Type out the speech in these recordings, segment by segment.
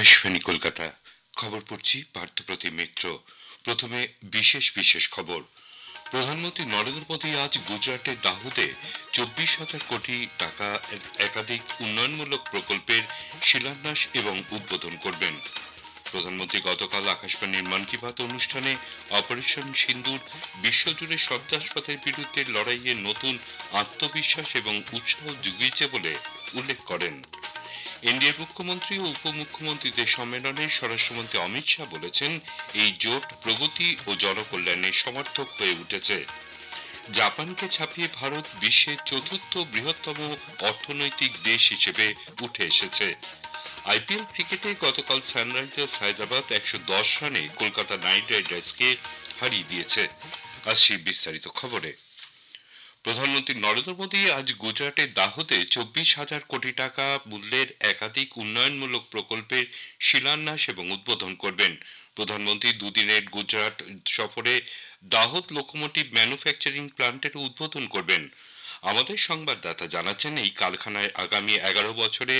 আকাশবাণী কলকাতা খবর পড়ছি পার্থপ্রতিম মিত্র। প্রথমে বিশেষ বিশেষ খবর। প্রধানমন্ত্রী নরেন্দ্র মোদী আজ গুজরাটের দাহোদে 24,000 কোটি টাকা একাধিক উন্নয়নমূলক প্রকল্পের শিলান্যাস এবং উদ্বোধন করবেন। প্রধানমন্ত্রী গতকাল আকাশবাণীর মন কি বাত অনুষ্ঠানে অপারেশন সিন্দুর বিশ্বজুড়ে সন্ত্রাসবাদের বিরুদ্ধে লড়াইয়ে নতুন আত্মবিশ্বাস এবং উৎসাহ জুগিয়েছে বলে উল্লেখ করেন। এনডিএর মুখ্যমন্ত্রী ও উপমুখ্যমন্ত্রীদের সম্মেলনে স্বরাষ্ট্রমন্ত্রী অমিত শাহ বলেছেন, এই জোট প্রগতি ও জনকল্যাণের সমর্থক হয়ে উঠেছে। জাপানকে ছাপিয়ে ভারত বিশ্বের চতুর্থ বৃহত্তম অর্থনৈতিক দেশ হিসেবে উঠে এসেছে। আইপিএল ক্রিকেটে গতকাল সানরাইজার্স হায়দ্রাবাদ 110 রানে কলকাতা নাইট রাইডার্সকে হারিয়ে দিয়েছে। আসছি বিস্তারিত খবরে। প্রধানমন্ত্রী নরেন্দ্র মোদী আজ গুজরাটের দাহোদে 24,000 কোটি টাকা মূল্যের একাধিক উন্নয়নমূলক প্রকল্পের শিলান্যাস এবং উদ্বোধন করবেন। প্রধানমন্ত্রী দুদিনের গুজরাট সফরে দাহোদ লোকোমোটিভ ম্যানুফ্যাকচারিং প্ল্যান্টের উদ্বোধন করবেন। আমাদের সংবাদদাতা জানাচ্ছেন, এই কারখানায় আগামী 11 বছরে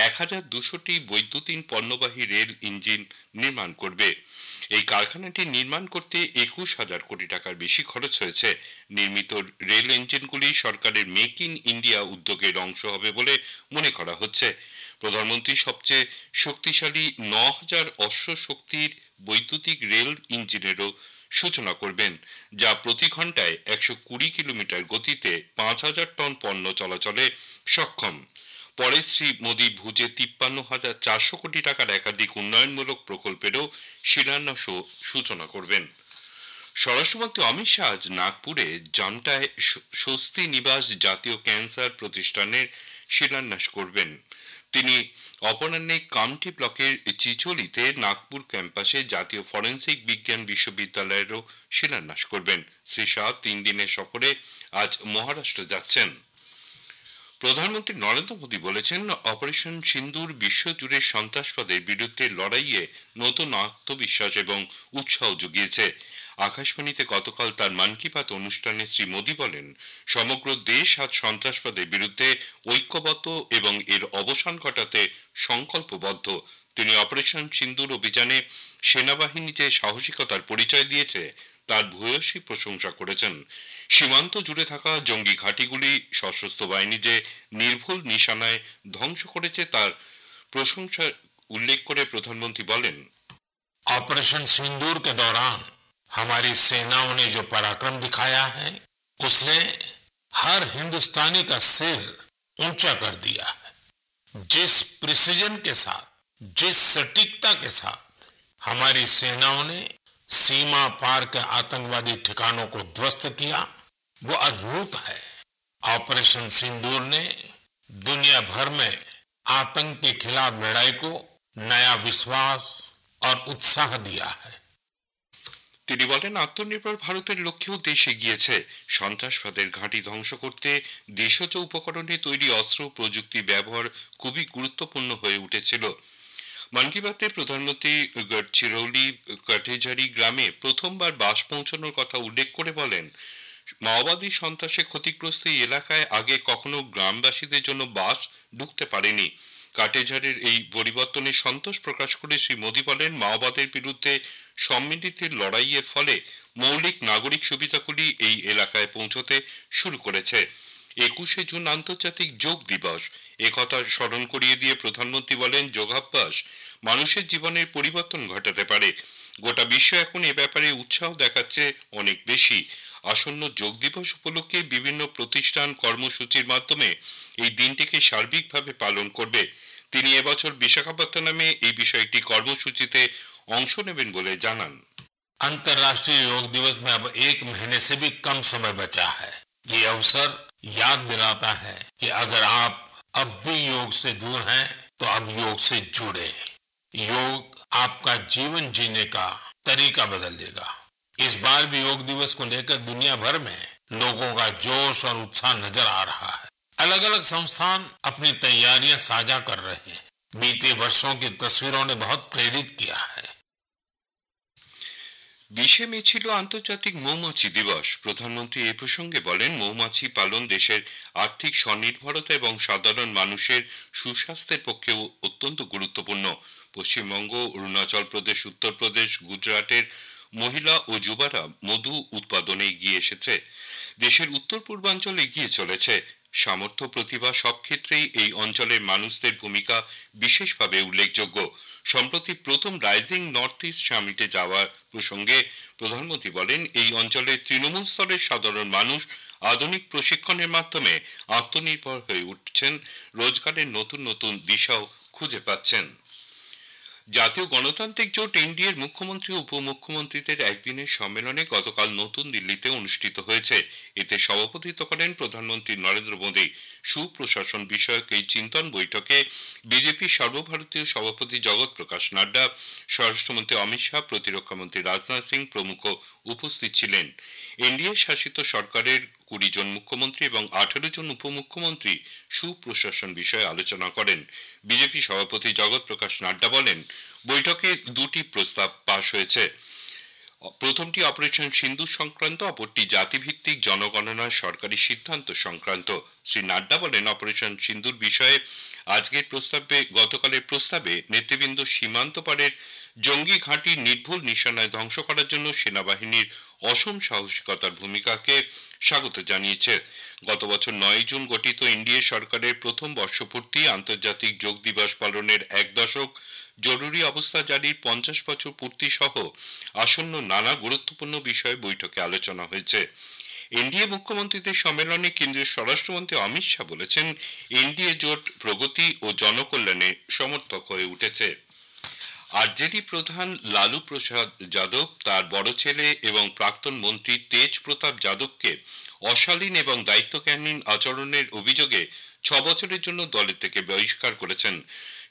1200টি বৈদ্যুতিন পণ্যবাহী রেল ইঞ্জিন নির্মাণ করবে। এই কারখানাটি নির্মাণ করতে 21,000 কোটি টাকার বেশি খরচ হয়েছে। নির্মিত রেল ইঞ্জিনগুলি সরকারের মেক ইন ইন্ডিয়া উদ্যোগের অংশ হবে বলে মনে করা হচ্ছে। প্রধানমন্ত্রী সবচেয়ে শক্তিশালী 9,000 অশ্ব শক্তির বৈদ্যুতিক রেল ইঞ্জিনেরও সূচনা করবেন, যা প্রতি ঘন্টায় 120 কিলোমিটার গতিতে 5,000 টন পণ্য চলাচলে সক্ষম। পরে শ্রী মোদী ভুজে 53,400 কোটি টাকার একাধিক উন্নয়নমূলক প্রকল্পেরও শিলান্যাস ও সূচনা করবেন। স্বরাষ্ট্রমন্ত্রী অমিত শাহ আজ নাগপুরে জামটায় স্বস্তি নিবাস জাতীয় ক্যান্সার প্রতিষ্ঠানের শিলান্যাস করবেন। তিনি অপরাহ্নে কামটি ব্লকের চিচলিতে নাগপুর ক্যাম্পাসে জাতীয় ফরেন্সিক বিজ্ঞান বিশ্ববিদ্যালয়েরও শিলান্যাস করবেন। শ্রী শাহ 3 দিনের সফরে আজ মহারাষ্ট্র যাচ্ছেন। প্রধানমন্ত্রী নরেন্দ্র মোদী বলেছেন, অপারেশন সিন্দুর বিশ্বজুড়ে সন্ত্রাসবাদের বিরুদ্ধে লড়াইয়ে নতুন আত্মবিশ্বাস এবং উৎসাহ জুগিয়েছে। আকাশবাণীতে গতকাল তার মন কি বাত অনুষ্ঠানে শ্রী মোদী বলেন, সমগ্র দেশ আজ সন্ত্রাসবাদের বিরুদ্ধে ঐক্যবদ্ধ এবং এর অবসান ঘটাতে সংকল্পবদ্ধ। তিনি অপারেশন সিন্দুর অভিযানে সেনাবাহিনী যে সাহসিকতার পরিচয় দিয়েছে তার ভূয়সী প্রশংসা করেছেন। সীমান্ত জুড়ে থাকা জঙ্গি ঘাঁটিগুলি সশস্ত্র বাহিনী যে নির্ভুল নিশানায় ধ্বংস করেছে তার প্রশংসা উল্লেখ করে প্রধানমন্ত্রী বলেন, ऑपरेशन सिंदूर के दौरान हमारी सेनाओं ने जो पराक्रम दिखाया है उसने हर हिंदुस्तानी का सिर ऊंचा कर दिया है। जिस प्रिसिजन के साथ, जिस सटीकता के साथ हमारी सेनाओं ने सीमा पार के आतंकवादी ठिकानों को ध्वस्त किया वो अद्भुत है। ऑपरेशन सिंदूर ने दुनिया भर में आतंक के खिलाफ लड़ाई को नया विश्वास और उत्साह दिया है। তিনি বলেন, আত্মনির্ভর ভারতের লক্ষ্যেও দেশ এগিয়েছে। সন্ত্রাসবাদের ঘাঁটি ধ্বংস করতে দেশজ উপকরণে তৈরি অস্ত্র প্রযুক্তি ব্যবহার খুবই গুরুত্বপূর্ণ হয়ে উঠেছিল। মন কি বাতে প্রধানমন্ত্রী গড়চিরৌলি কাঠেঝাড়ি গ্রামে প্রথমবার বাস পৌঁছানোর কথা উল্লেখ করে বলেন, মাওবাদী সন্ত্রাসে ক্ষতিগ্রস্ত এই এলাকায় আগে কখনো গ্রামবাসীদের জন্য বাস ঢুকতে পারেনি। কাটেঝাড়ের এই পরিবর্তনে সন্তোষ প্রকাশ করে শ্রী মোদী বলেন, মাওবাদের বিরুদ্ধে সম্মিলিত লড়াইয়ের ফলে মৌলিক নাগরিক সুবিধাগুলি এই এলাকায় পৌঁছতে শুরু করেছে। 21শে জুন আন্তর্জাতিক যোগ দিবস, একথা স্মরণ করিয়ে দিয়ে প্রধানমন্ত্রী বলেন, যোগাভ্যাস মানুষের জীবনের পরিবর্তন ঘটাতে পারে। গোটা বিশ্ব এখন এ ব্যাপারে উৎসাহ দেখাচ্ছে অনেক বেশি। আসন্ন যোগ দিবস উপলক্ষে বিভিন্ন প্রতিষ্ঠান কর্মসূচির মাধ্যমে এই দিনটিকে সার্বিকভাবে পালন করবে। তিনি এবছর বিশাখাপত্তনমে এই বিষয়টি কর্মসূচিতে অংশ নেবেন বলে জানান। अंतर्राष्ट्रीय योग दिवस में अब 1 महीने से भी कम समय बचा है। ये अवसर याद दिलाता है कि अगर आप अब भी योग से दूर हैं तो अब योग से जुड़े। योग आपका जीवन जीने का तरीका बदल देगा। इस बार भी योग दिवस को लेकर दुनिया भर में लोगों का जोश और उत्साह नजर आ रहा है। अलग अलग संस्थान अपनी तैयारियां साझा कर रहे हैं। बीते वर्षों की तस्वीरों ने बहुत प्रेरित किया है। বিশে মে ছিল আন্তর্জাতিক মৌমাছি দিবস। প্রধানমন্ত্রী এ প্রসঙ্গে বলেন, মৌমাছি পালন দেশের আর্থিক স্বনির্ভরতা এবং সাধারণ মানুষের সুস্বাস্থ্যের পক্ষেও অত্যন্ত গুরুত্বপূর্ণ। পশ্চিমবঙ্গ, অরুণাচল প্রদেশ, উত্তরপ্রদেশ, গুজরাটের মহিলা ও যুবারা মধু উৎপাদনে এগিয়ে এসেছে। দেশের উত্তর পূর্বাঞ্চল এগিয়ে চলেছে। সামর্থ্য, প্রতিভা সব ক্ষেত্রেই এই অঞ্চলের মানুষদের ভূমিকা বিশেষভাবে উল্লেখযোগ্য। সম্প্রতি প্রথম রাইজিং নর্থ ইস্ট সামিটে যাওয়ার প্রসঙ্গে প্রধানমন্ত্রী বলেন, এই অঞ্চলের তৃণমূল স্তরের সাধারণ মানুষ আধুনিক প্রশিক্ষণের মাধ্যমে আত্মনির্ভর হয়ে উঠছেন, রোজগারের নতুন নতুন দিশাও খুঁজে পাচ্ছেন। জাতীয় গণতান্ত্রিক জোট এনডিএর মুখ্যমন্ত্রী ও উপমুখ্যমন্ত্রীদের একদিনের সম্মেলনে গতকাল নতুন দিল্লিতে অনুষ্ঠিত হয়েছে। এতে সভাপতিত্ব করেন প্রধানমন্ত্রী নরেন্দ্র মোদী। সুপ্রশাসন বিষয়ক এই চিন্তন বৈঠকে বিজেপি সর্বভারতীয় সভাপতি জগৎ প্রকাশ নাড্ডা, স্বরাষ্ট্রমন্ত্রী অমিত শাহ, প্রতিরক্ষামন্ত্রী রাজনাথ সিং প্রমুখ উপস্থিত ছিলেন। এনডিএ শাসিত সরকারের 20 জন মুখ্যমন্ত্রী এবং 18 জন উপমুখ্যমন্ত্রী সুপ্রশাসন বিষয়ে আলোচনা করেন। বিজেপি সভাপতি জগৎ প্রকাশ নাড্ডা বলেন, বৈঠকে দুটি প্রস্তাব পাশ হয়েছে। প্রথমটি অপারেশন সিন্দুর সংক্রান্ত, অপরটি জাতিভিত্তিক জনগণনার সরকারি সিদ্ধান্ত সংক্রান্ত। শ্রী নাড্ডা বলেন, অপারেশন সিন্দুর বিষয়ে গতকালের প্রস্তাবে নেতৃবৃন্দ সীমান্ত পারের জঙ্গি ঘাঁটি নির্ভুল নিশানায় ধ্বংস করার জন্য সেনাবাহিনীর অসম সাহসিকতার ভূমিকাকে স্বাগত জানিয়েছে। গত বছর 9 জুন গঠিত এনডিএ সরকারের প্রথম বর্ষপূর্তি, আন্তর্জাতিক যোগ দিবস পালনের 1 দশক, জরুরি অবস্থা জারির 50 বছর পূর্তি সহ আসন্ন নানা গুরুত্বপূর্ণ বিষয়ে বৈঠকে আলোচনা হয়েছে। এনডিএ মুখ্যমন্ত্রীদের সম্মেলনে কেন্দ্রীয় স্বরাষ্ট্রমন্ত্রী অমিত শাহ বলেছেন, এনডিএ জোট প্রগতি ও জনকল্যাণে সমর্থক হয়ে উঠেছে। আরজেডি প্রধান লালু প্রসাদ যাদব তার বড় ছেলে এবং প্রাক্তন মন্ত্রী তেজ প্রতাপ যাদবকে অশালীন এবং দায়িত্বজ্ঞানহীন আচরণের অভিযোগে 6 বছরের জন্য দলের থেকে বহিষ্কার করেছেন।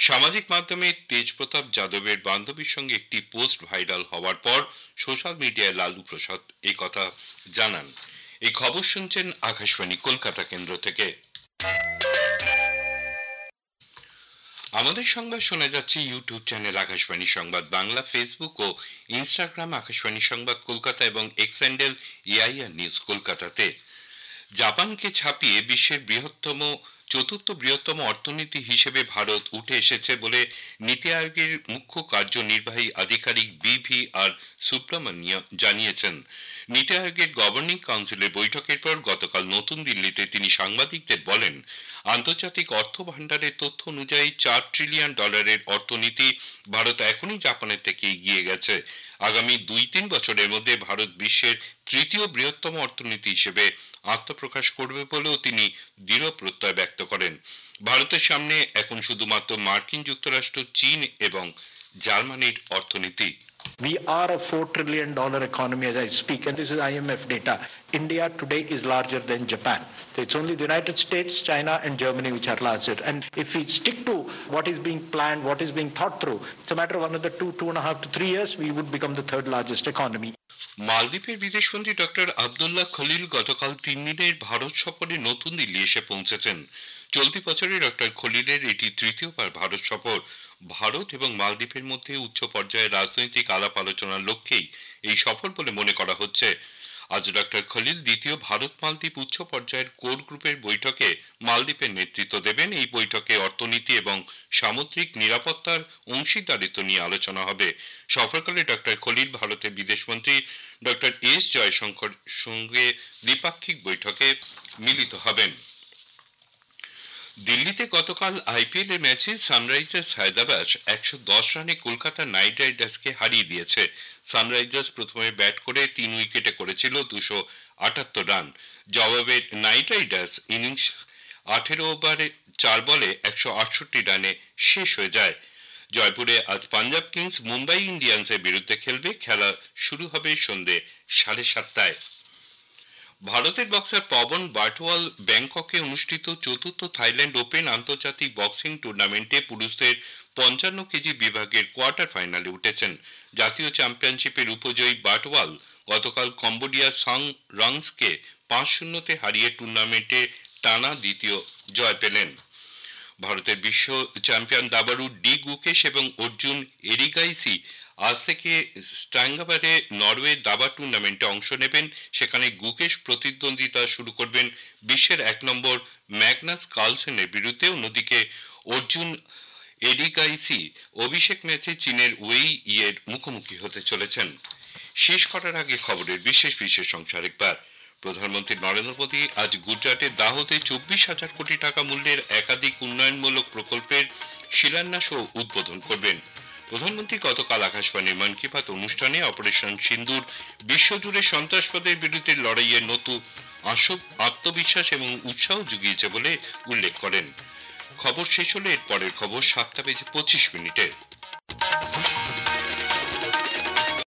সামাজিক মাধ্যমে তেজ প্রতাপ যাদবের বান্ধবীর সঙ্গে একটি পোস্ট ভাইরাল হওয়ার পর সোশ্যাল মিডিয়ায় লালু প্রসাদ এই কথা জানান। এই খবর শুনছেন আকাশবাণী কলকাতা কেন্দ্র থেকে। আমাদের সংবাদ শোনা যাচ্ছে ইউটিউব চ্যানেল আকাশবাণী সংবাদ বাংলা, ফেসবুক ও ইনস্টাগ্রাম আকাশবাণী সংবাদ কলকাতা এবং এক্স হ্যান্ডেল এআইআর নিউজ কলকাতাতে। জাপানকে ছাপিয়ে বিশ্বের চতুর্থ বৃহত্তম অর্থনীতি হিসেবে ভারত উঠে এসেছে বলে নীতি আয়োগের মুখ্য কার্যনির্বাহী আধিকারিক BVR সুব্রমণ্য জানিয়েছেন। নীতি আয়োগের গভর্নিং কাউন্সিলের বৈঠকের পর গতকাল নতুন দিল্লিতে তিনি সাংবাদিকদের বলেন, আন্তর্জাতিক অর্থ ভাণ্ডারের তথ্য অনুযায়ী $4 ট্রিলিয়ন অর্থনীতি ভারত এখনই জাপানের থেকে এগিয়ে গেছে। আগামী 2-3 বছরের মধ্যে ভারত বিশ্বের তৃতীয় বৃহত্তম অর্থনীতি হিসেবে আত্মপ্রকাশ করবে বলেও তিনি দৃঢ় প্রত্যয় ব্যক্ত করেন। ভারতের সামনে এখন শুধুমাত্র মার্কিন যুক্তরাষ্ট্র, চীন এবং জার্মানির অর্থনীতি। We are a $4 trillion economy as I speak, and this is IMF data. India today is larger than Japan. So it's only the United States, China, and Germany which are larger. And if we stick to what is being planned, what is being thought through, it's a matter of another 2.5 to 3 years, we would become the third largest economy. মালদ্বীপের বিদেশমন্ত্রী doctor Abdullah Khalil গতকাল 3 দিনের ভারত সফরে নতুন দিল্লি এসে পৌঁছেছেন। চলতি বছরে ডক্টর খলিলের এটি তৃতীয়বার ভারত সফর। ভারত এবং মালদ্বীপের মধ্যে উচ্চ পর্যায়ের রাজনৈতিক আলাপ আলোচনার লক্ষ্যেই এই সফর বলে মনে করা হচ্ছে। আজ ডক্টর খলিল দ্বিতীয় ভারত মালদ্বীপ উচ্চ পর্যায়ের কোর গ্রুপের বৈঠকে মালদ্বীপের নেতৃত্ব দেবেন। এই বৈঠকে অর্থনীতি এবং সামুদ্রিক নিরাপত্তার অংশীদারিত্ব নিয়ে আলোচনা হবে। সফরকালে ডক্টর খলিল ভারতের বিদেশমন্ত্রী ডক্টর এস জয়শঙ্কর সঙ্গে দ্বিপাক্ষিক বৈঠকে মিলিত হবেন। দিল্লিতে গতকাল আইপিএল এর ম্যাচে সানরাইজার্স হায়দ্রাবাদ 110 রানে কলকাতা নাইট রাইডার্সকে হারিয়ে দিয়েছে। সানরাইজার্স প্রথমে ব্যাট করে 3 উইকেটে করেছিল 278 রান। জবাবে নাইট রাইডার্স ইনিংস 18 ওভারে 4 বলে 168 রানে শেষ হয়ে যায়। জয়পুরে আজ পাঞ্জাব কিংস মুম্বাই ইন্ডিয়ান্সের বিরুদ্ধে খেলবে। খেলা শুরু হবে সন্ধ্যে 7:30টায়। ভারতের বক্সার পবন বাটওয়াল ব্যাংককে অনুষ্ঠিত চতুর্থ থাইল্যান্ড ওপেন আন্তর্জাতিক বক্সিং টুর্নামেন্টে পুরুষদের 55 কেজি বিভাগের কোয়ার্টার ফাইনালে উঠেছেন। জাতীয় চ্যাম্পিয়নশিপের উপজয়ী বাটওয়াল গতকাল কম্বোডিয়ার সং রংসকে 5-0-তে হারিয়ে টুর্নামেন্টে টানা দ্বিতীয় জয় পেলেন। ভারতের বিশ্ব চ্যাম্পিয়ন দাবাড়ু ডি গুকেশ এবং অর্জুন এরিগাইসি আজ থেকে স্ট্যাঙ্গাবারে নরওয়ে দাবা টুর্নামেন্টে অংশ নেবেন। সেখানে গুকেশ প্রতিদ্বন্দ্বিতা শুরু করবেন বিশ্বের 1 নম্বর ম্যাগনাস কার্লসেনের বিরুদ্ধে। অন্যদিকে অর্জুন এডিগাইসি অভিষেক ম্যাচে চীনের ওয়েই ইয়ের মুখোমুখি হতে চলেছেন। শেষ করার আগে খবরের বিশেষ বিশেষ অংশ আরেকবার। প্রধানমন্ত্রী নরেন্দ্র মোদী আজ গুজরাটের দাহোদে 24,000 কোটি টাকা মূল্যের একাধিক উন্নয়নমূলক প্রকল্পের শিলান্যাস ও উদ্বোধন করবেন। প্রধানমন্ত্রী গতকাল আকাশবাণীর মন কি বাত অনুষ্ঠানে অপারেশন সিন্দুর বিশ্বজুড়ে সন্ত্রাসবাদের বিরুদ্ধে লড়াইয়ের নতুন আত্মবিশ্বাস এবং উৎসাহ জুগিয়েছে বলে উল্লেখ করেন। খবর শেষ হলে এর পরের খবর 7:25